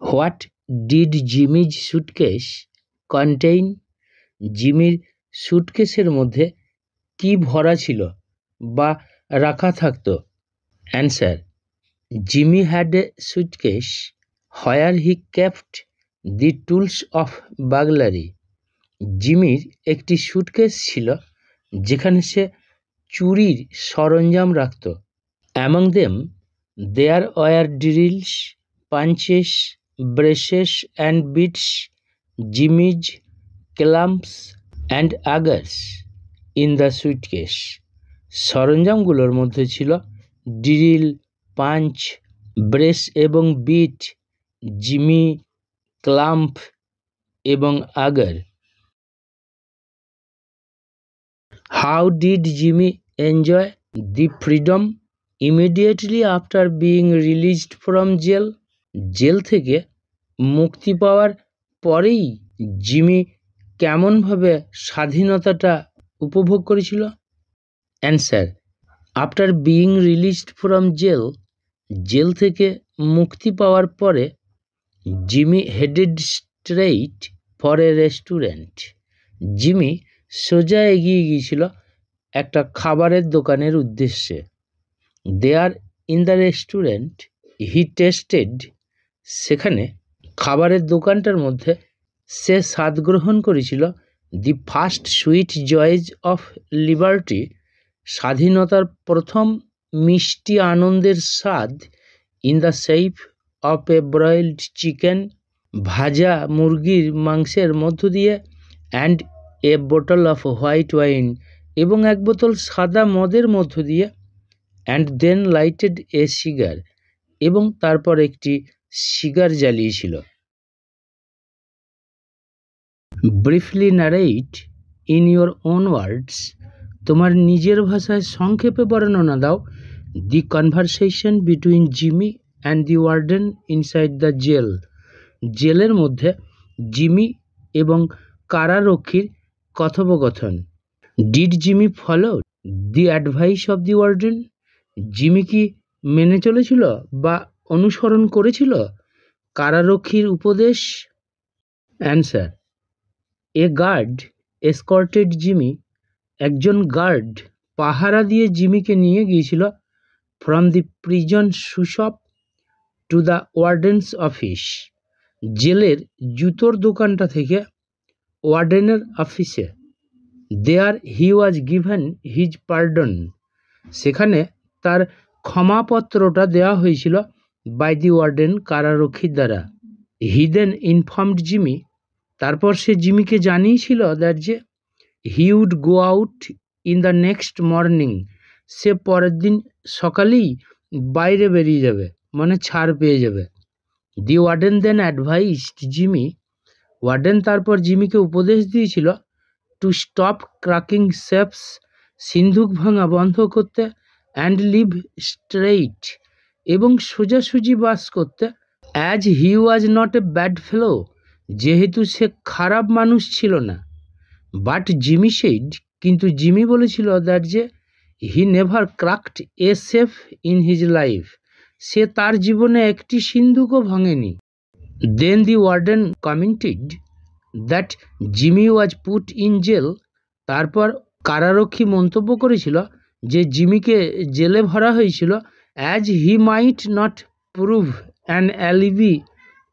What did Jimmy's suitcase contain? জিমির সুটকেসের মধ্যে কি ভরা ছিল বা রাখা থাকতো? Answer: Jimmy had a suitcase where he kept the tools of burglary. জিমির একটি সুটকেস ছিল যেখানে সে চুরির সরঞ্জাম রাখত। Among them there were drills, punches, braces and bits, jimmies, clamps and augers in the suitcase. সরঞ্জামগুলোর মধ্যে ছিল ড্রিল, পাঞ্চ, ব্রেস এবং বিট, জিমি, ক্লাম্প এবং auger. How did Jimmy enjoy the freedom immediately after being released from jail? Jail থেকে মুক্তি পাওয়ার পরেই Jimmy কেমনভাবে স্বাধীনতাটা উপভোগ করেছিল? Answer: after being released from jail, jail থেকে মুক্তি পাওয়ার পরে Jimmy headed straight for a restaurant. Jimmy সোজা এগিয়ে গিয়েছিল একটা খাবারের দোকানের উদ্দেশ্যে। There in the restaurant he tasted, সেখানে খাবারের দোকানটার মধ্যে সে স্বাদ গ্রহণ করেছিল the first sweet joys of liberty, স্বাধীনতার প্রথম মিষ্টি আনন্দের স্বাদ। In the shape of A ব্রয়েলড chicken, ভাজা মুরগির মাংসের মধ্য দিয়ে, and a bottle of white wine, এবং এক বোতল সাদা মদের মধ্য দিয়ে, and then lighted a cigar, এবং তারপর একটি সিগার জ্বালিয়েছিল। Briefly narrate in your own words, তোমার নিজের ভাষায় সংক্ষেপে বর্ণনা দাও the conversation between Jimmy and the warden inside the jail. জেলের মধ্যে জিমি এবং কারারক্ষীর কথোপকথন। Did Jimmy follow the advice of the warden? Jimmy কি মেনে চলেছিল বা অনুসরণ করেছিল কারারক্ষীর উপদেশ? Answer: a guard escorted Jimmy, একজন গার্ড পাহারা দিয়ে জিমিকে নিয়ে গিয়েছিল from the prison shoe shop to the warden's office, জেলের জুতোর দোকানটা থেকে ওয়ার্ডেনের অফিসে। There he was given his pardon, সেখানে তার ক্ষমাপত্রটা দেওয়া হয়েছিল বাই দি ওয়ার্ডেন, কারারক্ষীর দ্বারা। হি দেন ইনফর্মড জিমি, তারপর সে জিমিকে জানিয়েছিল দ্যাট যে he would go out in the next morning, সে পরের দিন সকালেই বাইরে বেরিয়ে যাবে, মানে ছাড় পেয়ে যাবে। দি ওয়ার্ডেন দেন অ্যাডভাইসড জিমি, ওয়ার্ডেন তারপর জিমিকে উপদেশ দিয়েছিল টু স্টপ ক্রাকিং শেপস, সিন্ধুক ভাঙা বন্ধ করতে, অ্যান্ড লিভ স্ট্রেইট, এবং সোজাসুজি বাস করতে। As he was not a bad fellow, যেহেতু সে খারাপ মানুষ ছিল না। বাট জিমি সেইড, কিন্তু জিমি বলেছিল দ্যাট যে he never cracked a safe in his life, সে তার জীবনে একটি সিন্ধুকও ভাঙেনি। Then the warden commented that Jimmy was put in jail, তারপর কারারক্ষী মন্তব্য করেছিল যে জিমিকে জেলে ভরা হয়েছিল as he might not prove an alibi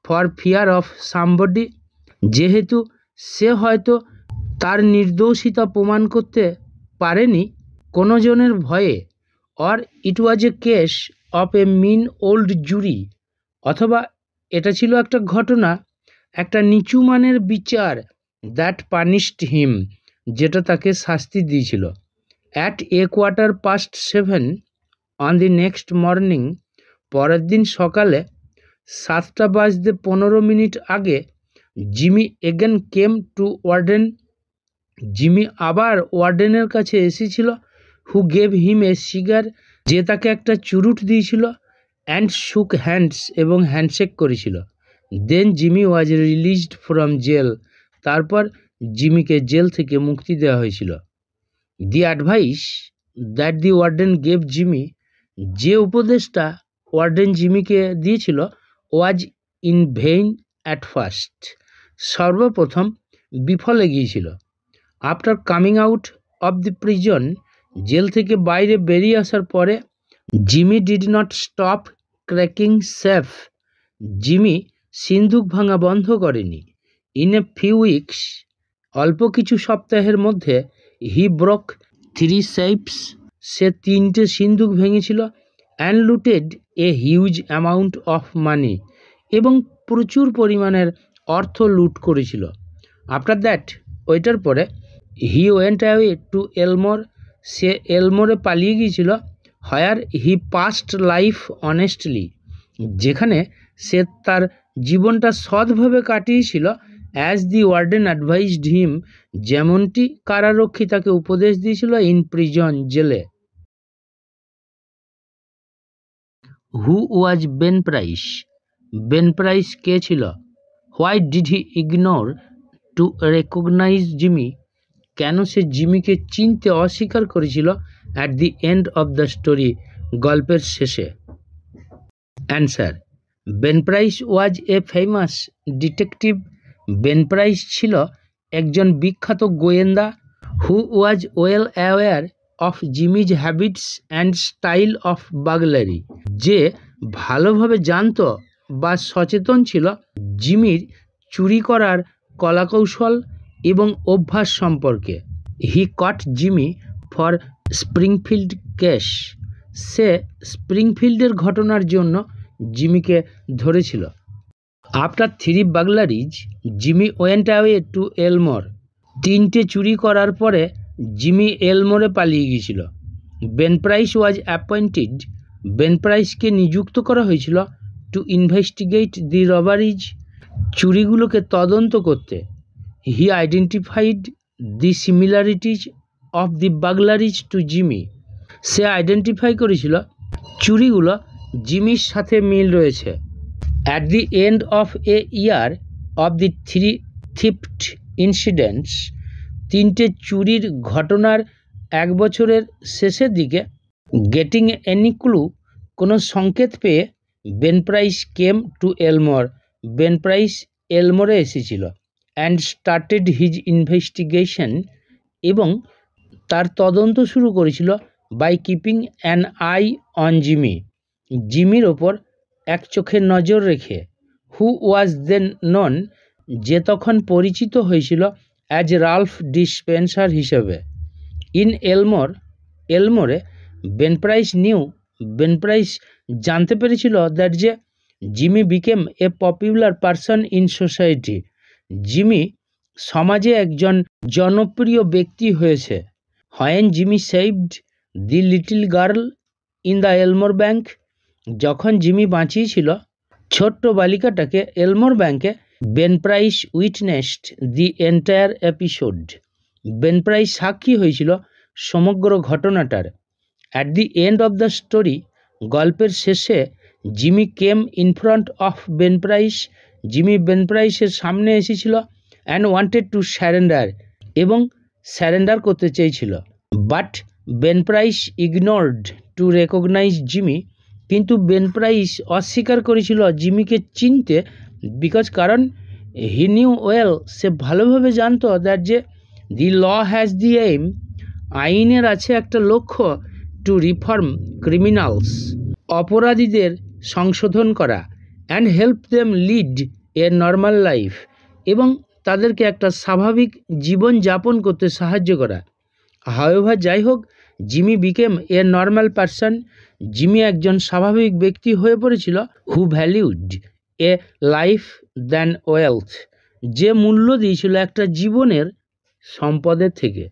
for fear of somebody, যেহেতু সে হয়তো তার নির্দোষিতা প্রমাণ করতে পারেনি কোনো জনের ভয়ে। Or it was a case of a mean old jury, অথবা এটা ছিল একটা ঘটনা, একটা নিচু মানের বিচার, দ্যাট পানিশড হিম, যেটা তাকে শাস্তি দিয়েছিল। At a 7:15 on the next morning, পরের দিন সকালে 7:15 আগে, Jimmy again came to warden, Jimmy আবার ওয়ার্ডেনের কাছে এসেছিল। Who gave him A cigar, যে তাকে একটা চুরুট দিয়েছিল। অ্যান্ড শুক হ্যান্ডস, এবং হ্যান্ডশেক করেছিল। Then Jimmy was released from jail, তারপর জিমিকে জেল থেকে মুক্তি দেওয়া হয়েছিল। The advice that the warden gave Jimmy, যে উপদেশটা ওয়ার্ডেন জিমিকে দিয়েছিল, was in vain at first. সর্বপ্রথম বিফলে গিয়েছিল। After coming out of the prison, jail থেকে বাইরে বেরিয়ে আসার পরে, Jimmy did not stop cracking safe. Jimmy সিন্দুক ভাঙা বন্ধ করেনি। ইন এ ফিউ উইকস, অল্প কিছু সপ্তাহের মধ্যে, হি ব্রোক 3 safes, সে 3টে সিন্দুক ভেঙেছিল, and looted a huge amount of money, এবং প্রচুর পরিমাণের অর্থ লুট করেছিল। আফটার দ্যাট, ওইটার পরে, he went away to Elmore, সে এলমোরে পালিয়ে গিয়েছিল। Where he passed life honestly, যেখানে সে তার জীবনটা সৎভাবে কাটিয়েছিল। As the warden advised him, যেমনটি কারারক্ষী তাকে উপদেশ দিয়েছিল। ইন প্রিজন, জেলে। Who was Ben Price? Ben Price কে ছিল? Why did he ignore to recognise Jimmy? কেন সে জিমিকে চিনতে অস্বীকার করেছিল? At the end of the story, গল্পের শেষে। অ্যান্সার: বেন প্রাইস ওয়াজ এ ফেমাস ডিটেকটিভ। বেন প্রাইস ছিল একজন বিখ্যাত গোয়েন্দা। Who was well aware of Jimmy's habits and style of burglary, যে ভালোভাবে জানত বা সচেতন ছিল জিমির চুরি করার কলাকৌশল এবং অভ্যাস সম্পর্কে। He caught Jimmy for Springfield case, সে স্প্রিংফিল্ডের ঘটনার জন্য জিমিকে ধরেছিল। After 3 burglaries, Jimmy went away to Elmore, 3টে চুরি করার পরে জিমি এলমোরে পালিয়ে গিয়েছিল। Ben Price was appointed, Ben প্রাইসকে নিযুক্ত করা হয়েছিল। টু ইনভেস্টিগেট দি রবারিজ, চুরিগুলোকে তদন্ত করতে। He identified the similarities of the burglaries to Jimmy, সে আইডেন্টিফাই করেছিল চুরিগুলো জিমির সাথে মিল রয়েছে। At the end of a year of the 3 theft incidents, 3টে চুরির ঘটনার 1 বছরের শেষের দিকে, গেটিং এনি ক্লু, কোনো সংকেত পেয়ে, Ben Price came to Elmore, Ben Price এলমোরে এসেছিল। অ্যান্ড স্টার্টেড হিজ ইনভেস্টিগেশন, এবং তার তদন্ত শুরু করেছিল। By keeping an eye on Jimmy, জিমির ওপর এক চোখে নজর রেখে। হু ওয়াজ দেন নন, যে তখন পরিচিত হয়েছিল অ্যাজ রাল্ফ ডিসপেন্সার হিসেবে। ইন এলমোর, এলমোরে, Ben Price knew, Ben Price জানতে পেরেছিল দ্যাট যে Jimmy became a popular person in society, Jimmy সমাজে একজন জনপ্রিয় ব্যক্তি হয়েছে। When Jimmy saved the little girl in the Elmore bank, যখন জিমি বাঁচিয়েছিল ছোট্ট বালিকাটাকে এলমোর ব্যাংকে, Ben Price witnessed the entire episode, Ben Price সাক্ষী হয়েছিল সমগ্র ঘটনাটার। At the end of the story, গল্পের শেষে, Jimmy came in front of Ben Price, Jimmy Ben প্রাইসের সামনে এসেছিল। অ্যান্ড ওয়ান্টেড টু স্যারেন্ডার, এবং স্যারেন্ডার করতে চেয়েছিল। But Ben Price ignored to recognise Jimmy, কিন্তু বেন প্রাইস অস্বীকার করেছিল জিমিকে চিনতে। বিকজ, কারণ হি নিউ ওয়েল, সে ভালোভাবে জানতো দ্যাট যে দি ল হ্যাজ দি এইম, আইনের আছে একটা লক্ষ্য, টু রিফর্ম ক্রিমিনালস, অপরাধীদের সংশোধন করা, and help them lead a normal life, এবং তাদেরকে একটা স্বাভাবিক জীবন যাপন করতে সাহায্য করা। হাউএভার, যাই হোক, Jimmy became a normal person, Jimmy একজন স্বাভাবিক ব্যক্তি হয়ে পড়েছিল। Who valued a life than wealth, যে মূল্য দিয়েছিল একটা জীবনের সম্পদের থেকে।